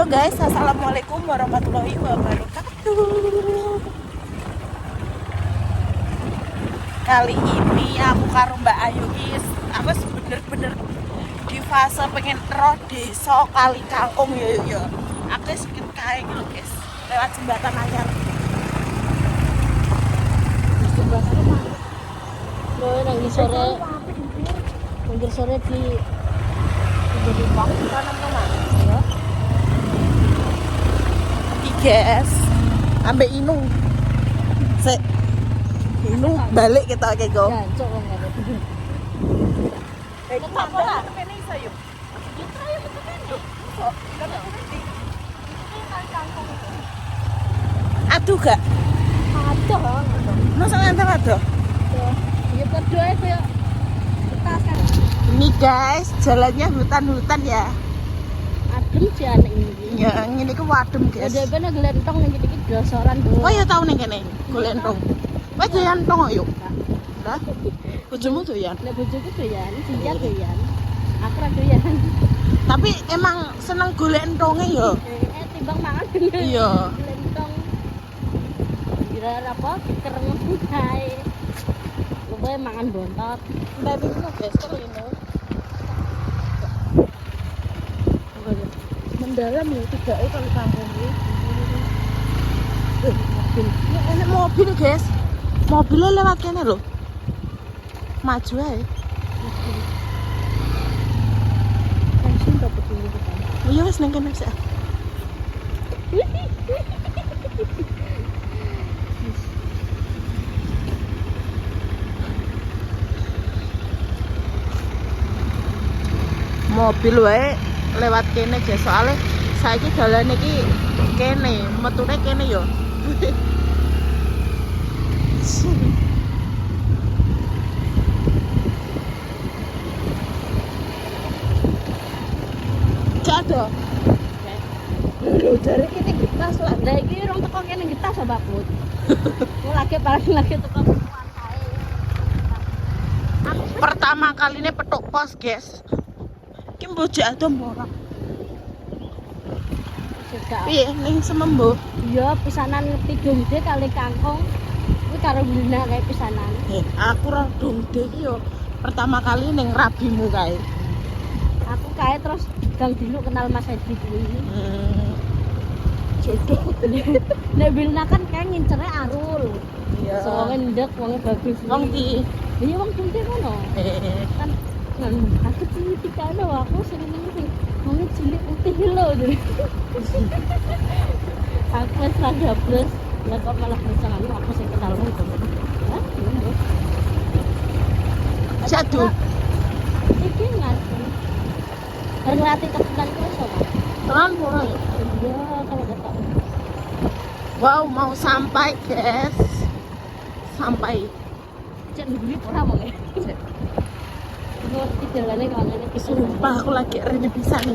guys, assalamualaikum warahmatullahi wabarakatuh. Kali ini aku karo Mbak Ayu is, aku bener-bener di fase pengen roh desa Kali Kangkung ya. Aku sedikit kae lho guys, lewat jembatan anyar. Jembatan mana? Loh, nanti sore, nanti sore di jadi bang kanan kanan, ya. Guys, ambek Inung. Inung balik kita kayak go. Jancok kan ada. Kita apa? Kene iso yuk. Kita ayo tekan yuk. Kok aduh gak? Ada kan? Masa ngantar aduh? Ya kedua itu ya. Kita kan. Ini guys, jalannya hutan-hutan ya. Adem sih anak ini. Ya, ini ke wadem guys. Ada bener gelentong nih dikit dosoran dulu. Oh ya tahu nih kene, golentong. Wah doyan tong yuk. Lah, bojomu doyan. Nek bojoku doyan, Sinja doyan. Aku ra doyan. Tapi emang seneng golentonge ya. Timbang mangan. Iya. Gelentong. Kira apa? Kerenges kae. Luwe mangan bontot. Mbak Bimo guys, kalau ini mendalam ya tidak kalau kampung ini. Mobil. Ya enak mobil guys. Mobilnya lewat kene loh. Maju aja. Langsung dapat dulu kan. Oh iya wes neng kene sih. Mobil wae lewat kene guys, soalnya saiki dalane iki kene, metune kene yo. Jatuh. Lho jare kene getas lah. Lah iki rong teko kene getas Mbak Put. Ku lagi paling lagi teko perempuan kae. Pertama kali ini petuk pos guys. Ki mbok jatuh ora. Sudah. Piye ning Semembo? Iya, pisanan Tidung Gede Kali Kangkung. Kuwi karo Gulina kae pisanan. Aku ra dongde iki yo. Pertama kali ning Rabimu kae. Aku kae terus gang dulu kenal Mas Edi kuwi. Jodoh. Nek Gulina kan kae ngincernya Arul. Iya. Soale ndek wonge bagus. Wong di Iya wong Gede kono. Kan aku cilik kano aku sering ngene. Wong cilik putih lho. Aku wis rada plus, lah kok malah bersangan aku sing kenal wong kono. Hah? jatuh. Iki ngerti. Bareng latih tekan kuwi sapa? Tenan ora. Iya, kalau gak tau. Wow, mau sampai guys. Sampai. Cek nunggu ora wong e. Ngerti dalane kok ngene iki. Sumpah aku lagi rene bisa nih.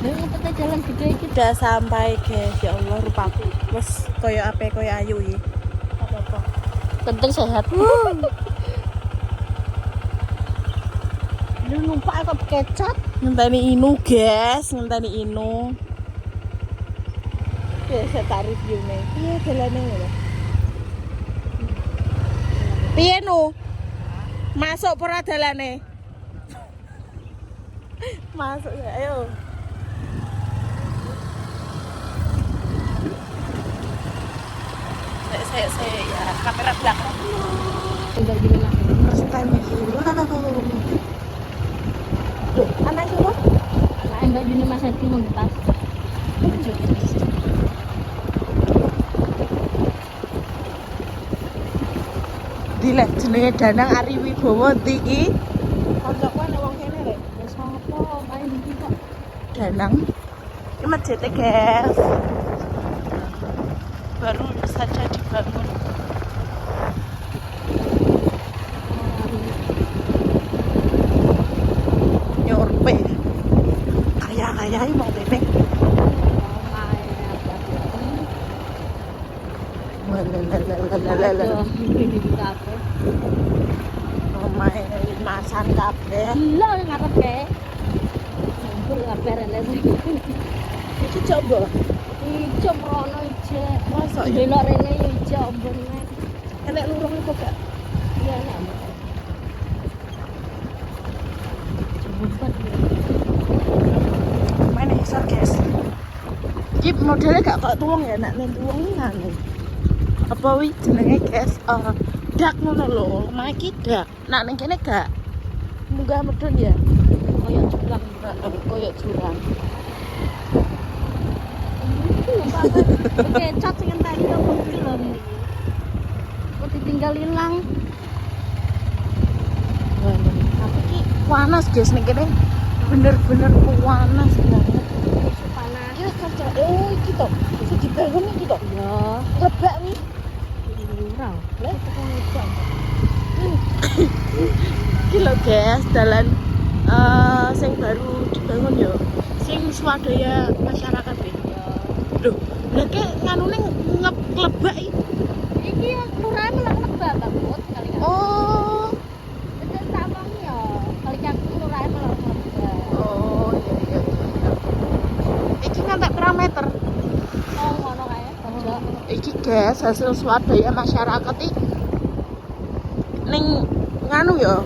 Lah ngepete jalan gede iki Udah sampai guys. Ya Allah rupaku. Wes koyo ape koyo ayu iki. apa-apa. Penting sehat. Lu numpak kok kecap. Ngenteni Inu guys, ngenteni Inu. Biasa tarik yune. Piye dalane ngono? Piye nu? Masuk pura dalane. Masuk ya, ayo. Saya ya kamera belakang. Tinggal gini lah. First time ini. Anak coba. Nah, Mbak Juni Mas Edi mau ngetas. Dilek jenenge Danang Ari Wibowo ndi iki? Kancaku ana wong kene rek. Ya sapa main iki kok. Danang. Ini masjidnya guys. Baru saja dibangun. Nyorpe. Kaya-kaya ini mau bebek. Lalalala. Ini di kafe. Omae limasan kabeh. Gila ngarep kae. kabar lek. Iki coba. Ijo prono ijo. Masa ya? Delok rene yo ijo ombon nek. Enek lurung apa gak? Iya nek. Cepat. Main isor guys. Iki modelnya gak kok tuwong ya, nek ning tuwong iki ngene. Apa wi jenenge guys? Dak ngono lho, lemah iki dak. Nak ning kene gak. Munggah medun ya. Koyo jurang. Koyo jurang. Oke, cat sing tadi to iki lho. Kok ditinggal ilang. Tapi ki panas guys ning kene. Bener-bener panas banget. Isu panas. Iki kerja iki to. Iso dibangun iki to. Ya, Lebak wi. lurang. Lah tekan jam. Iki lho guys, dalan sing baru dibangun yo. Sing swadaya masyarakat iki. Loh, lha ki nganune ngeblebak iki. Iki lurah melek-melek banget kali kan. Oh. Betul tak wong ya. Kali aku lurah melek-melek. Oh, iya. Iki ngantek pirang meter? Oh, ngono kae. Pojok. Iki guys, hasil swadaya masyarakat iki ning nganu ya.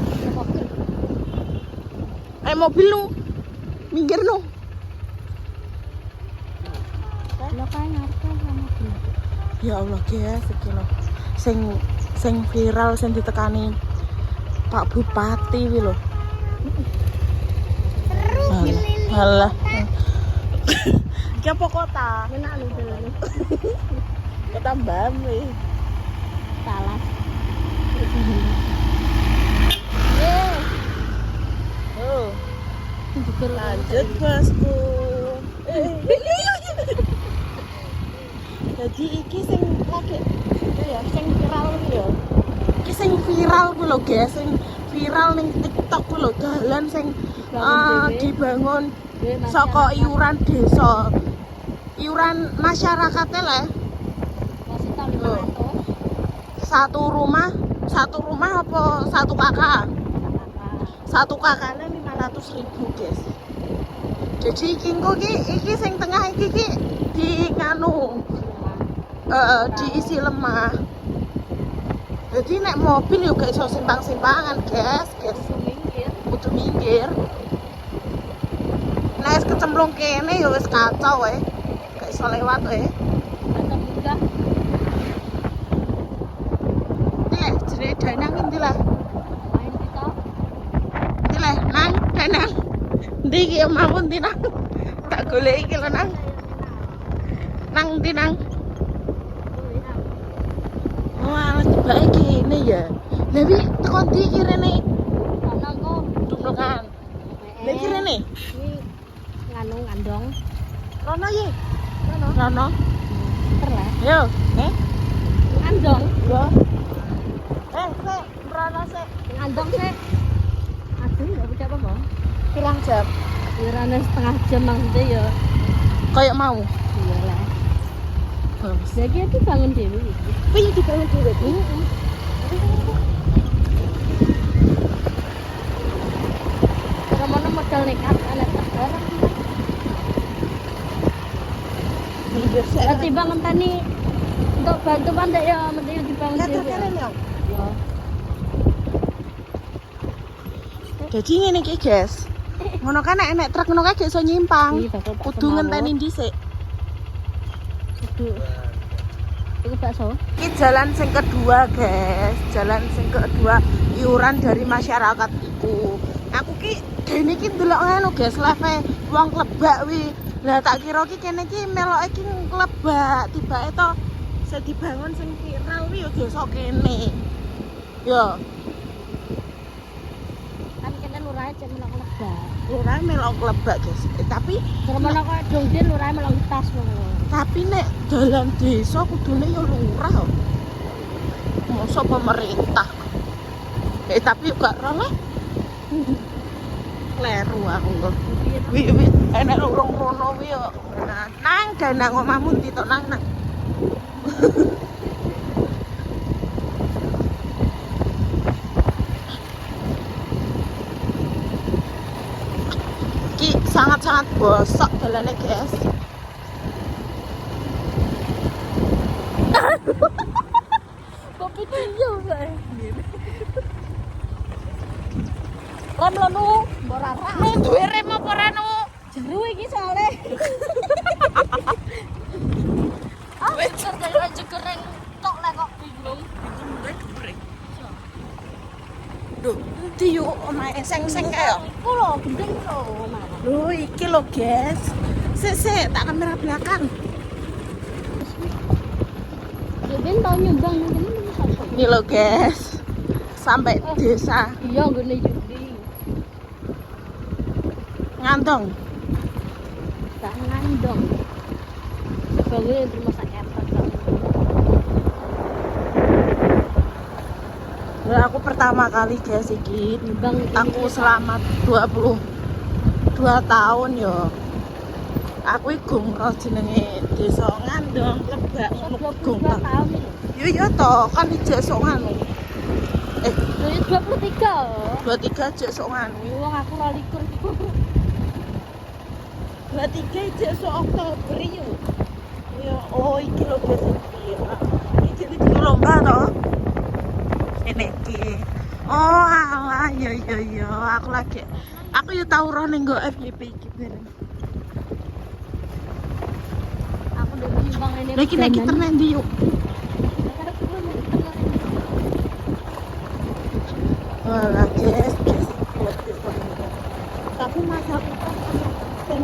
Mobil nu minggir nu. Lo kae ngarep sama dia. Ya Allah guys, iki lho. Sing viral sing ditekani Pak Bupati wi lho. Terus Halah. Iki apa kota? enak lho dulu. Kota Mbame. Salah. Oh, Juga lanjut bosku. Jadi iki sing lagi ya sing viral kuwi ya. Iki sing viral kuwi lho guys, sing viral ning TikTok kuwi lho dalan sing dibangun saka iuran desa. Iuran masyarakatnya lah. masih tahu 500. Satu rumah apa satu kakak? Satu kakaknya 500.000 guys. Jadi iki sing tengah iki di nganu diisi lemah. Jadi nek mobil juga iso simpang-simpangan guys. Minggir. Kudu minggir. Nek wis kecemplung kene ya wis kacau gak iso lewat Atau munggah. Jenenge Danang endi lah? Main kita. Endi lah, Nang, Danang. Endi iki ya mawon ndi Nang? Tak goleki iki lho Nang. Nang endi Nang? Wah, tibake kene ya. Lah wi teko ndi iki rene? Ana kok. Dumlungan. Lah iki rene. Ini nganu ngandong. Rono ye. Rono. Rono. Terlah. Yo, Ngandong. Yo. Sek, Rono sek. Ngandong sih. Aduh, enggak bisa apa-apa. Pirang jam? Kirane setengah jam maksudnya ya. Kayak mau. Iyalah. Bagus. Lagi aku bangun dhewe iki. Piye dibangun dhewe? Kamu modal nekat anak barang. Minggir sek. Nanti bangun tani untuk bantu pandai ya, mending dibangun Kata dhewe. kalian ya. Ya. Jadi ngene iki, guys. Ngono kan nek truk ngono kae gak iso nyimpang. Iya, bakal tak Kudu semawut. ngenteni dhisik. Aduh. Iku bakso. Ini jalan sing kedua, guys. Jalan sing kedua iuran dari masyarakat iku. Aku ki dene iki ndelok ngono, guys, leve wong klebak wi. Lah tak kira ki kene ki meloke ki klebak, tibake to sing dibangun sing viral wi yo desa kene. Yo, Kan kene lurahe cek melok-melok. ora melok klebak, guys. Tapi Termono kok dongdin lurahe melok tas ngono. nek dalan desa kudune yo lurah. Mosok pemerintah. Tapi gak rono. Kleru aku kok. Wi enek urung rono wi yo. Nang danang omahmu ndi to nang. Ki sangat-sangat bosok dalane, guys. Kok video kae. Rem lo nu, ora ra. Nu duwe rem apa ora nu? Jeru iki soalé. Wis kerja jegereng tok lek kok bingung. Duh, endi yo omahe seng-seng kae yo. Iku lho gendeng lho, Mas. Loh, iki lho, guys. Sik, tak kamera belakang. Ya ben tau nyumbang nang kene iso. Ini lho, guys. Sampai desa Iya nggone judi. Ngantong. Tak ngandong. Sebagai rumah sakit. Nah, aku pertama kali, guys, iki. Nyumbang Aku selama 22 tahun yo. Aku iku ngro jenenge Desa Ngandong, Lebak, ngono gong. 22 tahun iki. Yo yo to, kan ijek sok nganu. 23. 23 ijek sok nganu. Wong aku 22. 23 ijek sok Oktober yo. Yo, oh iki lho guys iki. Iki jadi lomba to. Ini iki. Oh, alah, yo, aku yo tau roh ning go FYP iki bareng. Aku udah nyumbang ini. Lagi nek kita nendi yuk. Walah, guys. Tapi masa aku kan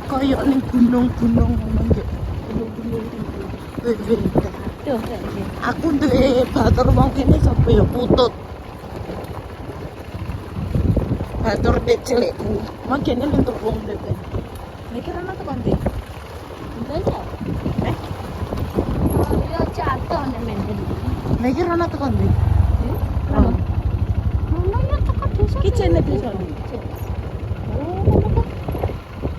koyo ning gunung-gunung ngono yo. Gunung-gunung iki. Tuh, Aku duwe batur wong kene sapa ya Putut. Batur dek cilikku. Makene lentuk wong dek. Nek kira ana tekan ndi? Bener. Oh, iya jatuh nek menden. Nek kira ana tekan ndi? Mana ya tekan desa. Ki jene desa. Oh, ngono kok.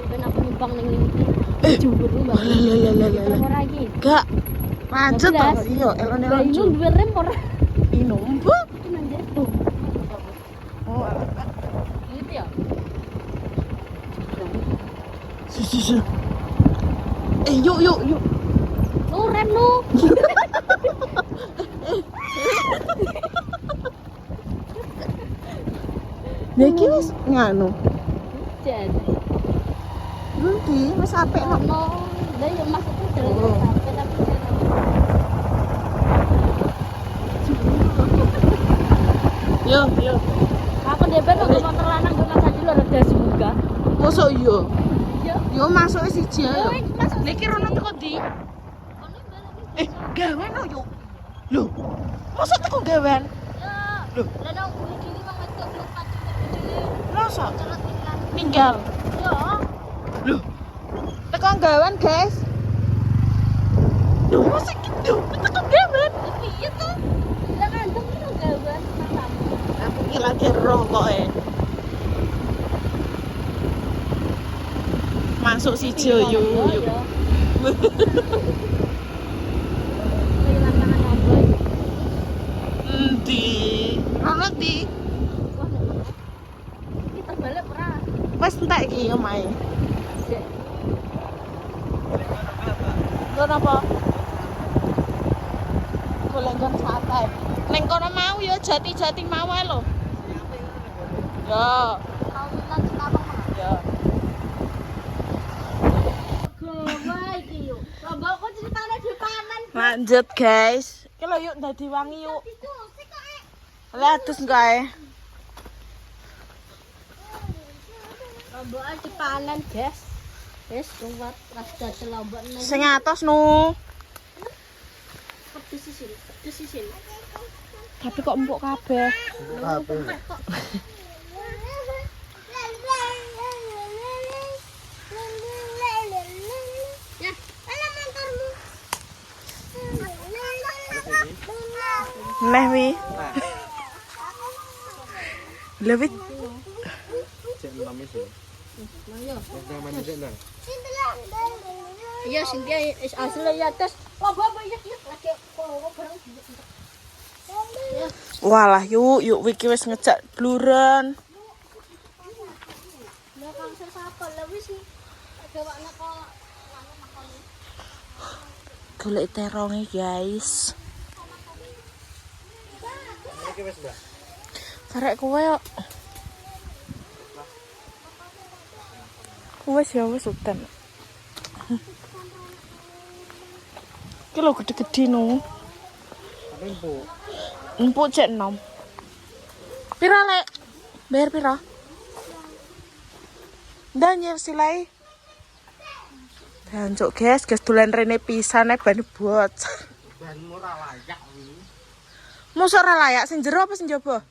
Ben aku nyumbang ning iki. Jujur lu, Mbak. Lah. Ora iki. Gak macet to. Iya, elon-elon Bayu duwe rem ora? Minum bu. Iki nang jero. Oh, Gitu ya. si. Yuk. Lu rem lu. Niki wis nganu. Jadi. Nanti wis apik kok. Ono, lah ya maksudku jalan Oh. sampai tapi Yo. aku DP kok motor lanang gue mas aja lo ada juga. Mosok yo. Iya. Yo masuk siji ayo. Yo, masuk. Niki rono teko ndi? Gawen oh yo. Lho. Mosok teko gawen? Ya. Lah nang kuwi gini mang wedok lupa juga. Mosok Celot iklan. ninggal. Yo. Lho. Teko gawen, guys. Lho, mosok gitu. Teko gawen. Iya tuh. Lah ngandung itu gawan masamu. Aku ki lagi roh kok Masuk siji yo. Kehilangan tangan apa? Endi? Rono ndi? Wah, kita balik ora. Wes entek iki omahe. Ngono apa? Golongan santai. Neng kono mau ya jati-jati mau ae lho. Ya, Kawinan sekarang mah. ya. Gawa iki yuk. Coba kok ceritane dipanen. Lanjut, guys. Iki lho yuk dadi wangi yuk. Lah terus gae. Lombok dipanen, guys. Wis kuat pas dadel lombok nang. Sing atos nu. Sisil. Tapi kok empuk kabeh. Ya, mana motormu? Neh wi. Lha wit Iya, Cynthia is asli ya tes. Lombok apa ya lagi kok bareng. walah yuk wiki wis ngejak bluren. Lah kangsel apa lebih sih? Ada makna kok makan. Golek teronge, guys. Iki wis, Mbak. Karek kowe yo. Wes ya wes udan. Iki lho gede-gede no. Tapi empuk. Empuk cek 6. Pira lek? Bayar pira? Dan ya silai. Dan cuk guys dolan rene pisan ban bot. Ban ora layak iki. Mosok ora layak sing jero apa sing jaba?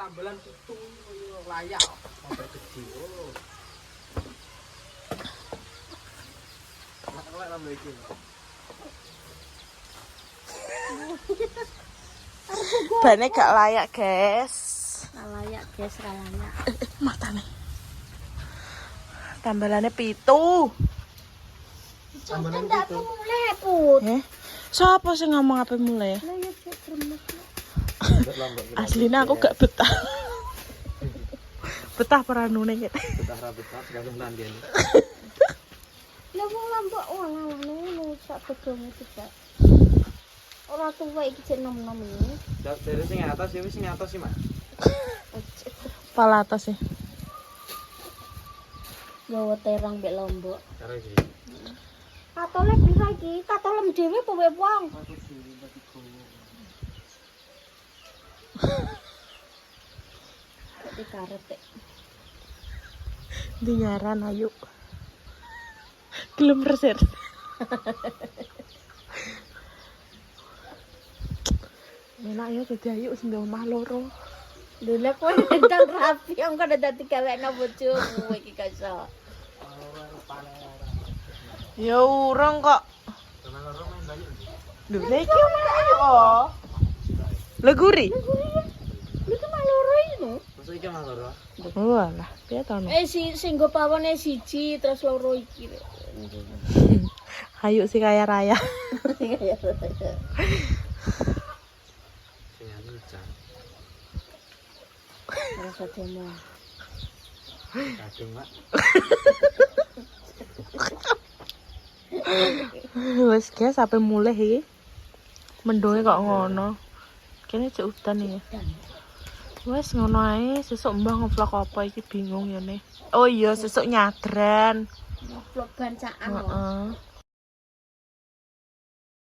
Tambelan pitung koyo layak. Motor gede. Oh. Nek nambah iki. Bane gak layak, guys. Layak guys, layak. Matane. Tambalannya 7. Tambelan Ndak pitung. mulai put. Siapa sih ngomong apa mulai? Lah ya cek kremet. Aslinya aku gak betah. Betah peranune gitu. betah ra betah tergantung nanti. Lah wong lambok ngono sak bedomu tidak. Ora tuwa iki cek nom-nom ini. Dari sing atas ya wis sing atas sih, Mak. Pala atas sih. Gawa terang mbek lombok. Karo iki. Katole bisa iki, katolem dhewe apa wae wong. Kok dikarep teh. Di nyaran ayo. Gelem resir. Enak ya jadi ayo sing omah loro. Dulu kowe ndang rapi, engko ada dadi gawekno bojomu iki kaso. Ya urung kok. Tenan loro main banyu. Lho iki omah ayo oh. Leguri. Lu ki mah loro iki lho. Masuk iki mah loro. Walah, piye to? Sing go pawone siji terus loro iki. Ayo si kaya raya. Sing anu jan. Rasa demo. Kadung, Mak. Wes guys sampai mulai iki. Mendunge kok ngono. Kene cek udan iki. Wes ngono ae, sesuk mbah ngevlog apa iki bingung ya nih. Oh iya, sesuk nyadran. Vlog bancaan lho. Heeh.